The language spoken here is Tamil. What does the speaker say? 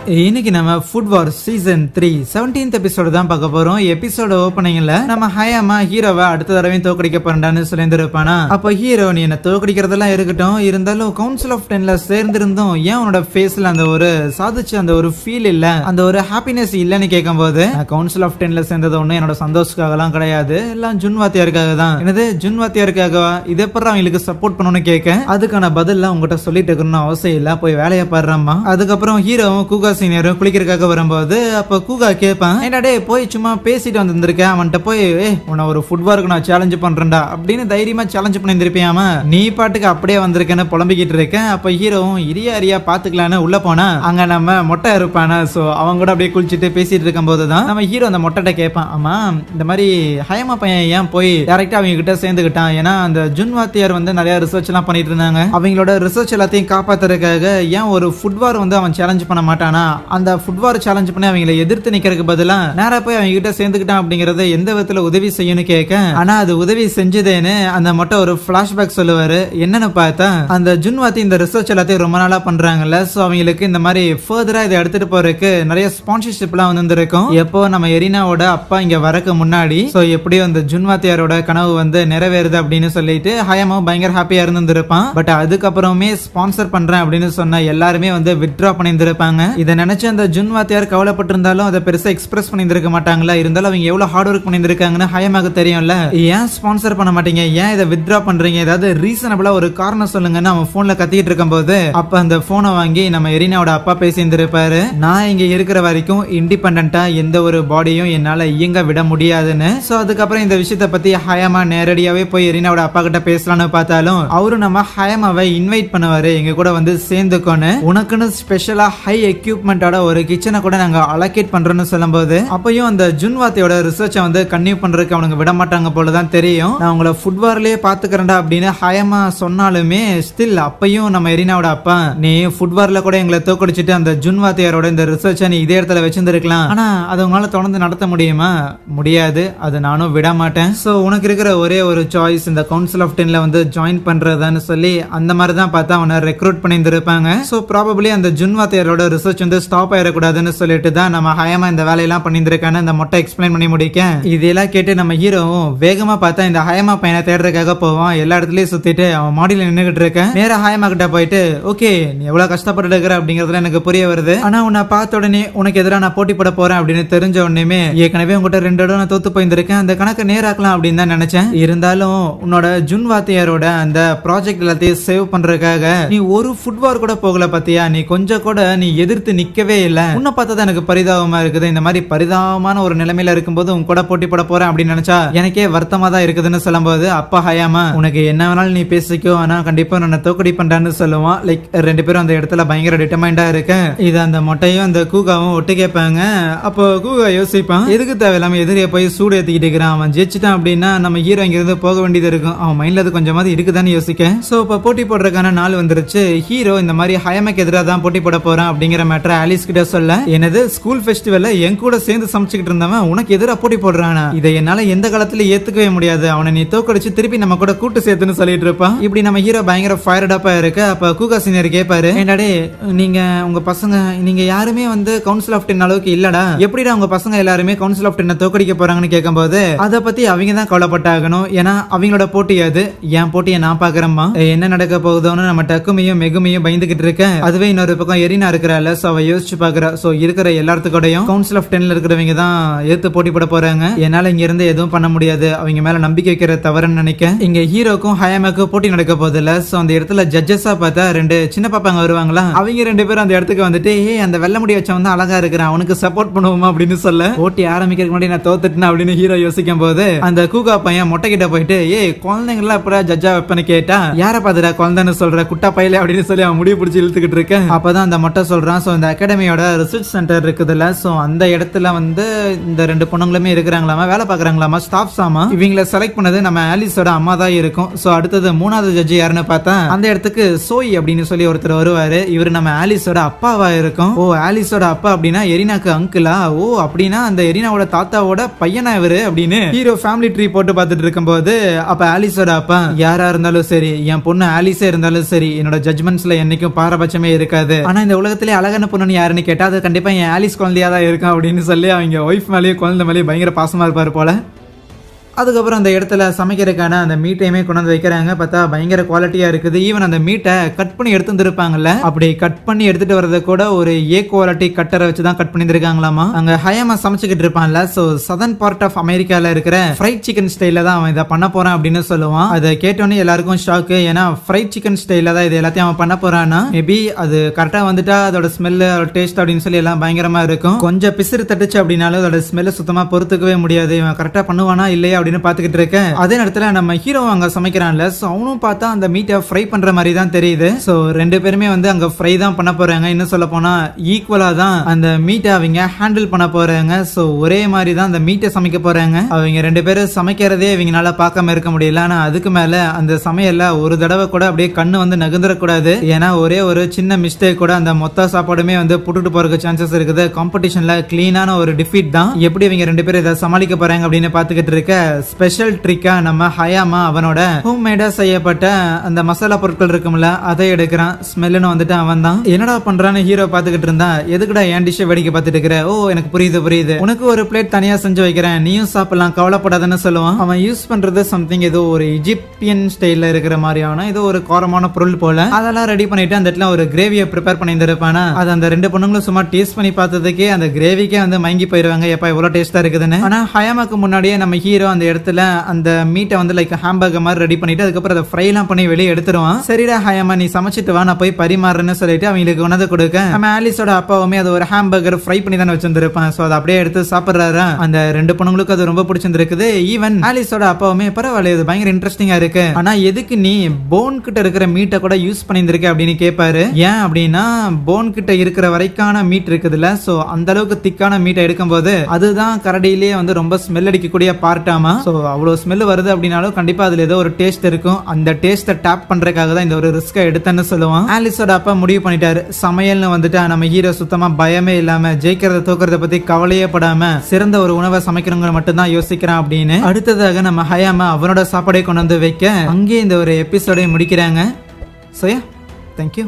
இன்னைக்கு நம்ம ஃபுட் வார் சீசன் 3 17th எபிசோடு தான் பார்க்க போறோம். எபிசோட ஓப்பனிங்ல நம்ம ஹயாமா ஹீரோவை அடுத்த தடவையும் தோக்கடிக்க போறான்னு சொல்லியிருப்பானா. அப்ப ஹீரோ நீ என்ன தோக்கடிக்கிறதெல்லாம் இருக்கட்டும், இருந்தாலும் கவுன்சில் ஆஃப் 10ல சேர்ந்திருந்தோம் ஏன் உன்னோட ஃபேஸ்ல அந்த ஒரு சாதிச்சு அந்த ஒரு ஃபீல் இல்ல, அந்த ஒரு ஹாப்பினஸ் இல்லன்னு கேட்கும் போது கவுன்சில் ஆஃப் 10ல சேர்ந்தது ஒண்ணு என்னோட சந்தோஷத்துக்காக எல்லாம் கிடையாது, எல்லாம் ஜுன் வாத்தியாருக்காக தான். என்னது ஜுன் வாத்தியாருக்காகவா? இதே பத்தி அவங்களுக்கு சப்போர்ட் பண்ணணும்னு கேட்க அதுக்கான பதில் உங்ககிட்ட சொல்லிட்டு இருக்கணும்னு அவசியம் இல்ல, போய் வேலையை பாடுறாமா. அதுக்கப்புறம் ஹீரோவும் கூகா சீனியரும் குளிக்கிறதுக்காக வரும்போது அப்ப கூகா கேட்பான், என்னடே போய் சும்மா பேசிட்டு வந்திருக்கேன், அவன்கிட்ட போய் உன்னை ஒரு ஃபுட் வாருக்கு நான் சேலஞ்ச் பண்றேன்டா அப்படின்னு தைரியமா சேலஞ்ச் பண்ணிருப்பியாமா, நீ பாட்டுக்கு அப்படியே வந்திருக்கேன்னு புலம்பிக்கிட்டு இருக்கேன். அப்ப ஹீரோவும் இரியா பாத்துக்கலான்னு உள்ள போனா அங்க நம்ம மொட்டை இருப்பானா. சோ அவங்க கூட அப்படியே குளிச்சுட்டு பேசிட்டு இருக்கும் போதுதான் நம்ம ஹீரோ அந்த மொட்டை கேட்பான், ஆமா இந்த மாதிரி ஹயமா பையன் ஏன் போய் டைரக்டா அவங்க கிட்ட சேர்ந்துக்கிட்டான், ஏன்னா அந்த ஜுன் வாத்தியார் வந்து நிறைய ரிசர்ச் எல்லாம் பண்ணிட்டு இருந்தாங்க, அவங்களோட ரிசர்ச் எல்லாத்தையும் காப்பாத்துறதுக்காக ஏன் ஒரு ஃபுட் வார் வந்து அவன் சேலஞ்ச் பண்ண மாட்டானா, அந்த ஃபுட் வார் சேலஞ்ச் பண்ணி அவங்களை எதிர்த்து நிக்கிறதுக்கு பதிலா நேரா போய் அவங்க கிட்ட சேர்ந்துக்கிட்டான் அப்படிங்கறத எந்த விதத்துல உதவி செய்யணும்னு கேட்க, ஆனா அது உதவி செஞ்சதேன்னு அந்த மட்டும் ஒரு பிளாஷ்பேக் சொல்லுவாரு. என்னன்னு பார்த்தா அந்த ஜுன்வாத்தி இந்த ரிசர்ச் எல்லாத்தையும் ரொம்ப நாளா பண்றாங்கல்ல, சோ அவங்களுக்கு இந்த மாதிரி ஃபர்தரா இதை எடுத்துட்டு போறதுக்கு நிறைய ஸ்பான்சர்ஷிப் எல்லாம் வந்திருக்கும். எப்போ நம்ம எரினாவோட அப்பா இங்க வரக்கு முன்னாடி சோ எப்படியும் அந்த ஜுன்வாத்தியாரோட கனவு வந்து நிறைவேறுது அப்படின்னு சொல்லிட்டு ஹயாமா பயங்கர ஹாப்பியா இருந்திருப்பான். பட் அதுக்கப்புறமே ஸ்பான்சர் பண்றேன் அப்படின்னு சொன்ன எல்லாருமே வந்து வித்ட்ரா பண்ணியிருந்திருப்பாங்க. இதை நினைச்சு அந்த ஜுன் வாத்தியார் கவலைப்பட்டிருந்தாலும் அதை பெருசா எக்ஸ்பிரஸ் பண்ணியிருக்க மாட்டாங்களா, இருந்தாலும் அவங்க எவ்வளவு ஹார்ட் ஒர்க் பண்ணியிருக்காங்கன்னு ஹயமாக்கு தெரியும்ல. ஏன் ஸ்பான்சர் பண்ண மாட்டீங்க, ஏன் இதை வித்ட்ரா பண்றீங்க, ஏதாவது ரீசனபிளா ஒரு காரணம் சொல்லுங்கன்னு அவன் போன்ல கத்திட்டு இருக்கும் போது அப்ப அந்த போனை வாங்கி நம்ம எரினாவோட அப்பா பேசியிருந்திருப்பாரு, நான் இங்க இருக்கிற வரைக்கும் இண்டிபெண்டா எந்த ஒரு பாடியும் என்னால இயங்க விட முடியாதுன்னு. சோ அதுக்கப்புறம் இந்த விஷயத்த பத்தி ஹயமா நேரடியாவே போய் எரினாவோட அப்பா கிட்ட பேசலாம்னு பார்த்தாலும் அவரு நம்ம ஹயமாவை இன்வைட் பண்ணுவாரு, எங்க கூட வந்து சேர்ந்துக்கோன்னு, உனக்குன்னு ஸ்பெஷலா ஹை எக்யூப்மெண்டோட ஒரு கிச்சனை கூட நாங்க அலோகேட் பண்றோம்னு சொல்லும்போது அப்பயும் அந்த ஜுன்வாத்தியோட ரிசர்ச்சை வந்து கன்டினியூ பண்றதுக்கு அவனுக்கு விட மாட்டாங்க போலதான் தெரியும். நான் உங்களை ஃபுட் வார்லயே பாத்துக்கிறேன்டா அப்படின்னு ஹயமா சொன்னாலுமே ஸ்டில் அப்பயும் நம்ம எரினாவோட அப்பா, நீ ஃபுட் வார்ல கூட எங்களை தோக்கடிச்சிட்டு அந்த ஜுன்வாத்தியாரோட இந்த ரிசர்ச்சை நீ இதே இடத்துல வச்சிருந்திருக்கலாம், ஆனா அது உங்களால தொடர்ந்து நடத்த முடியுமா, முடியாது, அது நானும் விட மாட்டேன். சோ உனக்கு இருக்கிற ஒரே ஒரு சாய்ஸ் இந்த கவுன்சில் ஆஃப் 10ல வந்து ஜாயின் பண்றதான்னு சொல்லி அந்த மாதிரி தான் பார்த்தா அவனை ரெக்ரூட் பண்ணியிருந்திருப்பாங்க. சோ ப்ராபபிலி அந்த ஜுன்வாத்தியாரோட ரிசர்ச் வந்து ஸ்டாப் ஆயிடக்கூடாதுன்னு சொல்லிட்டு தான் நம்ம ஹயமா இந்த வேலையெல்லாம் பண்ணியிருக்கான்னு அந்த மொட்டை எக்ஸ்பிளைன் பண்ணி முடிக்க, இதெல்லாம் கேட்டு நம்ம ஹீரோவும் வேகமா பார்த்தா இந்த ஹயமா பையனை தேடுறதுக்காக போவான். எல்லா இடத்துலயும் சுத்திட்டு அவன் மாடியில நின்னுகிட்டு இருக்கேன். நேரா ஹயமா கிட்ட போயிட்டு, ஓகே நீ எவ்வளவு கஷ்டப்பட்டு இருக்கிற அப்படிங்கறதுல எனக்கு புரிய வருது, ஆனா உன்னை பார்த்த உடனே உனக்கு எதிராக நான் போட்டி போட போறேன் அப்படின்னு தெரிஞ்ச உடனே ஏற்கனவே உங்ககிட்ட 2 இடம் நான் தோத்து போயிருந்திருக்கேன், அந்த கணக்கு நேராக்கலாம் அப்படின்னு தான் நினைச்சேன், இருந்தாலும் உன்னோட ஜுன் வாத்தியாரோட அந்த ப்ராஜெக்ட் எல்லாத்தையும் சேவ் பண்றதுக்காக நீ ஒரு ஃபுட் வார் கூட போகல பாத்தியா, நீ கொஞ்சம் கூட நீ எதிர்த்து நிக்கவே இல்ல, உன்னை பார்த்தா எனக்கு பரிதாபமா இருக்குது, இந்த மாதிரி பரிதாபமான ஒரு நிலைமையில இருக்கும்போது உன் கூட போட்டி போட போறேன் அப்படின்னு நினைச்சா எனக்கே வருத்தமா தான் இருக்குதுன்னு சொல்லும்போது அப்பா ஹயாமா, உனக்கு என்ன வேணாலும் நீ பேசிக்கோ, ஆனா கண்டிப்பா நான் தோக்கடி பண்றான்னு சொல்லுவான். லைக் 2 பேரும் அந்த இடத்துல பயங்கர டிட்டர்மைண்டா இருக்கு. இது அந்த மொட்டையும் அந்த கூகாவும் ஒட்டு கேட்பாங்க. அப்போ கூகா யோசிப்பான், எதுக்கு தேவையில்லாம எதிரியை போய் சூடு ஏத்திக்கிட்டு இருக்கிறான், அவன் ஜெயிச்சுட்டான் அப்படின்னா நம்ம ஹீரோ இங்க இருந்து போக வேண்டியது இருக்கும், அவன் மைண்ட்ல அது கொஞ்சமாவது இருக்குதான்னு யோசிக்க. சோ இப்ப போட்டி போடுறதுக்கான நாள் வந்துருச்சு. ஹீரோ இந்த மாதிரி ஹயமாக்கு எதிராக தான் போட்டி போட போறான் அப்படிங்கிற மேட்டர் ஆலிஸ் கிட்ட சொல்ல, எனது ஸ்கூல் ஃபெஸ்டிவல்ல என் கூட சேர்ந்து சமைச்சுக்கிட்டு இருந்தவன் உனக்கு எதிராக போட்டி போடுறானா, இதை என்னால எந்த காலத்துல ஏத்துக்கவே முடியாது, அவனை நீ தோக்கடிச்சு திருப்பி நம்ம கூட கூட்டு சேர்த்துன்னு சொல்லிட்டு இருப்பான். இப்படி நம்ம ஹீரோ பயங்கர ஃபயர்ட் அப்பா இருக்கு. அப்ப கூகா சீனியர் கேட்பாரு, என்னடே நீங்க உங்க பசங்க நீங்க யாருமே வந்து கவுன்சில் ஆஃப் 10 அளவுக்கு இல்லடா, எப்படிடா உங்க பசங்க எல்லாருமே கவுன்சில் ஆஃப் 10 தோக்கடிக்க போறாங்கன்னு கேட்கும்போது அதை பத்தி அவங்க தான் கவலைப்பட்டாகணும், ஏன்னா அவங்களோட போட்டி அது, என் போட்டியை நான் பாக்குறேம்மா, என்ன நடக்க போகுதோன்னு நம்ம டக்குமையும் மெகுமையும் பயந்துகிட்டு இருக்க. அதுவே இன்னொரு பக்கம் எரினா இருக்கிறாள், சோ அவ யோசிச்சு பாக்குறா, சோ இருக்கிற எல்லாத்துக்கூடையும் கவுன்சில் ஆஃப் 10ல இருக்கிறவங்க தான் எடுத்து போட்டி போட போறாங்க, என்னால இங்க இருந்து எதுவும் பண்ண முடியாது, அவங்க மேல நம்பிக்கை வைக்கிற தவறுன்னு நினைக்க இங்க ஹீரோக்கும் ஹயாமாக்கும் போட்டி நடக்க போதில்ல. சோ அந்த இடத்துல ஜட்ஜஸா பார்த்தா 2 சின்ன பாப்பாங்க வருவாங்களா, அவங்க 2 பேரும் அந்த இடத்துக்கு வந்துட்டு, அந்த வெள்ள முடி வச்சவன் தான் அழகா இருக்கிறான், அவனுக்கு சப்போர்ட் பண்ணுவோமா அப்படின்னு சொல்ல, போட்டி ஆரம்பிக்கிறதுக்கு முன்னாடி நான் தோத்துட்டேன் அப்படின்னு ஹீரோ யோசிக்கும் போது அந்த கூகா பையன் மொட்டை கிட்ட போயிட்டு, குழந்தைங்களா எப்படா ஜட்ஜா வைப்பன்னு கேட்டா, யார பாத்துடா குழந்தைன்னு சொல்ற குட்டா பையல அப்படின்னு சொல்லி அவன் முடிவு பிடிச்சி இழுத்துக்கிட்டு இருக்க. அப்பதான் அந்த மொட்டை சொல்றான், சோ இந்த அகாடமியோட ரிசர்ச் சென்டர் இருக்குதுல்ல, சோ அந்த இடத்துல வந்து இந்த 2 பொண்ணுங்களுமே இருக்கிறாங்களாமா, வேலை பாக்குறாங்களாமா, ஸ்டாஃப்ஸ் ஆமா, இவங்களை செலக்ட் பண்ணது நம்ம ஆலிஸோட அம்மா தான் இருக்கும். சோ அடுத்தது 3வது ஜட்ஜ் யாருன்னு பார்த்தா அந்த இடத்துக்கு சோய் அப்படின்னு சொல்லி ஒருத்தர் வருவாரு, இவர் நம்ம ஆலிஸோட அப்பாவா இருக்கும். ஓ ஆலிஸோட அப்பா அப்படின்னா எரினாக்கு அங்கிளா, ஓ அப்படின்னா அந்த எரினாவோட தாத்தாவோட பையனா இவரு அப்படின்னு ஹீரோ ஃபேமிலி ட்ரீ போட்டு பார்த்துட்டு இருக்கும்போது அப்ப ஆலிஸோட அப்பா, யாரா இருந்தாலும் சரி, என் பொண்ணு ஆலிஸே இருந்தாலும் சரி, என்னோட ஜட்ஜ்மெண்ட்ஸ்ல என்னைக்கும் பாரபட்சமே இருக்காது, ஆனா இந்த உலகத்திலே அழகான பொண்ணுன்னு யாருன்னு கேட்டா அது கண்டிப்பா என் ஆலிஸ் குழந்தையா தான் இருக்கும் அப்படின்னு சொல்லி அவங்க ஒய்ஃப் மேலேயே குழந்தை மேலேயே பயங்கர பாசமா இருப்பாரு போல. அதுக்கப்புறம் அந்த இடத்துல சமைக்கிறதுக்கான அந்த மீட்டையுமே கொண்டு வந்து வைக்கிறாங்க. பார்த்தா பயங்கர குவாலிட்டியா இருக்குது. ஈவன் அந்த மீட்டை கட் பண்ணி எடுத்து வந்துருப்பாங்கல்ல, அப்படி கட் பண்ணி எடுத்துட்டு வரத கூட ஒரு ஏ குவாலிட்டி கட்டரை வச்சு தான் கட் பண்ணிருக்காங்களாமா. அங்க ஹயாமா சமைச்சுக்கிட்டு இருப்பான்ல, சோ சதர்ன் பார்ட் ஆஃப் அமெரிக்கால இருக்கிற ஃப்ரைட் சிக்கன் ஸ்டைல தான் அவன் இதை பண்ண போறான் அப்படின்னு சொல்லுவான். அதை கேட்டோன்னே எல்லாருக்கும் ஷாக்கு. ஏன்னா ஃப்ரைட் சிக்கன் ஸ்டைல தான் இது எல்லாத்தையும் அவன் பண்ண போறான்னா மேபி அது கரெக்டா வந்துட்டா அதோட ஸ்மெல் டேஸ்ட் அப்படின்னு சொல்லி எல்லாம் பயங்கரமா இருக்கும். கொஞ்சம் பிசிறு தட்டுச்சு அப்படின்னாலும் அதோட ஸ்மெல்ல சுத்தமா பொறுத்துக்கவே முடியாது. இவன் கரெக்டா பண்ணுவானா இல்லையா அப்படின்னு பாத்துக்கிட்டு இருக்கேன். அதே நேரத்துல நம்ம ஹீரோ அங்க சமைக்கிறான்ல, சோ அவனும் பார்த்தா அந்த மீட்டை ஃப்ரை பண்ற மாதிரி தான் தெரியுது. சோ ரெண்டு பேருமே வந்து அங்க ஃப்ரை தான் பண்ண போறாங்க. இன்னும் சொல்ல போனா ஈக்குவலா தான் அந்த மீட்டை அவங்க ஹேண்டில் பண்ண போறாங்க. சோ ஒரே மாதிரி தான் அந்த மீட்டை சமைக்க போறாங்க. அவங்க ரெண்டு பேரும் சமைக்கிறதே இவங்களால பார்க்காம இருக்க முடியல. ஆனா அதுக்கு மேல அந்த சமையல்ல ஒரு தடவை கூட அப்படியே கண்ணு வந்து நகர்ந்துடக்கூடாது. ஏன்னா ஒரே ஒரு சின்ன மிஸ்டேக் கூட அந்த மொத்த சாப்பாடுமே வந்து புட்டுட்டு போறதுக்கு சான்சஸ் இருக்குது. காம்படிஷன்ல கிளீனான ஒரு டிஃபீட் தான். எப்படி இவங்க ரெண்டு பேரும் இதை சமாளிக்க போறாங்க அப்படின்னு பாத்துக்கிட்டு இருக்க ஸ்பெஷல் ட்ரிக்கா நம்ம ஹயாமா அவனோட ஹோம் மேடா செய்யப்பட்ட அந்த மசாலா பொருட்கள் இருக்கும்ல அதை எடுக்கிறான். ஸ்மெல்லுன்னு வந்துட்டு அவன் தான். என்னடா பண்றான்னு ஹீரோ பாத்துக்கிட்டு இருந்தா, எதுக்குடா என் டிஷ்ஷை வேடிக்கை பார்த்துட்டு இருக்கிற? ஓ எனக்கு புரியுது, உனக்கு ஒரு பிளேட் தனியா செஞ்சு வைக்கிறேன், நீயும் சாப்பிடலாம், கவலைப்படாதன்னு சொல்லுவான். அவன் யூஸ் பண்றது சம்திங் ஏதோ ஒரு இஜிப்தியன் ஸ்டைல்ல இருக்கிற மாதிரியான ஏதோ ஒரு காரமான பொருள் போல. அதெல்லாம் ரெடி பண்ணிட்டு அந்த இடத்துல ஒரு கிரேவியை ப்ரிப்பேர் பண்ணி இருப்பானா. அது அந்த ரெண்டு பொண்ணுங்களும் சும்மா டேஸ்ட் பண்ணி பார்த்ததுக்கே அந்த கிரேவிக்கே வந்து மயங்கி போயிருவாங்க, எப்ப எவ்வளவு டேஸ்டா இருக்குதுன்னு. ஆனா ஹயாமாக்கு முன்னாடியே நம்ம ஹீரோ அந்த இடத்துல அந்த மீட்டை வந்து லைக் ஹாம்பர்கர் மாதிரி ரெடி பண்ணிட்டு அதுக்கப்புறம் அதை ஃப்ரை எல்லாம் பண்ணி வெளியே எடுத்துருவான். சரிடா ஹயாமா நீ சமைச்சிட்டு வா, நான் போய் பரிமாறுன்னு சொல்லிட்டு அவங்களுக்கு உணவு கொடுக்க நம்ம ஆலிஸோட அப்பாவுமே அது ஒரு ஹாம்பர்கர் ஃப்ரை பண்ணி தானே வச்சிருந்திருப்பான். சோ அதை அப்படியே எடுத்து சாப்பிடுறாரு. அந்த ரெண்டு பொண்ணுங்களுக்கு அது ரொம்ப பிடிச்சிருக்குது. ஈவன் ஆலிஸோட அப்பாவுமே பரவாயில்ல இது பயங்கர இன்ட்ரெஸ்டிங்கா இருக்கு, ஆனா எதுக்கு நீ போன் கிட்ட இருக்கிற மீட்டை கூட யூஸ் பண்ணிருக்க அப்படின்னு கேட்பாரு. ஏன் அப்படின்னா போன் கிட்ட இருக்கிற வரைக்கான மீட் இருக்குதுல்ல, சோ அந்த அளவுக்கு திக்கான மீட்டை எடுக்கும் போது அதுதான் கரடியிலேயே வந்து ரொம்ப ஸ்மெல் அடிக்கக்கூடிய பார்ட்டாமா. சோ அவ்வளவு ஸ்மெல் வருது அப்படின்னாலும் கண்டிப்பா அதுல ஏதோ ஒரு டேஸ்ட் இருக்கும். அந்த டேஸ்ட்டை டேப் பண்றதுக்காக தான் இந்த ஒரு ரிஸ்கை எடுத்தேன்னு சொல்லுவான். ஆலிஸோட அப்பா முடிவு பண்ணிட்டாரு, சமையல்னு வந்துட்டு நம்ம ஹீரோ சுத்தமா பயமே இல்லாம ஜெயிக்கிறத தோக்கிறத பத்தி கவலையே படாம சிறந்த ஒரு உணவை சமைக்கிறவங்க மட்டும் தான் யோசிக்கிறான் அப்படின்னு. அடுத்ததாக நம்ம ஹயாமா அவனோட சாப்பாடை கொண்டு வந்து வைக்க அங்கே இந்த ஒரு எபிசோடை முடிக்கிறாங்க. So yeah, thank you.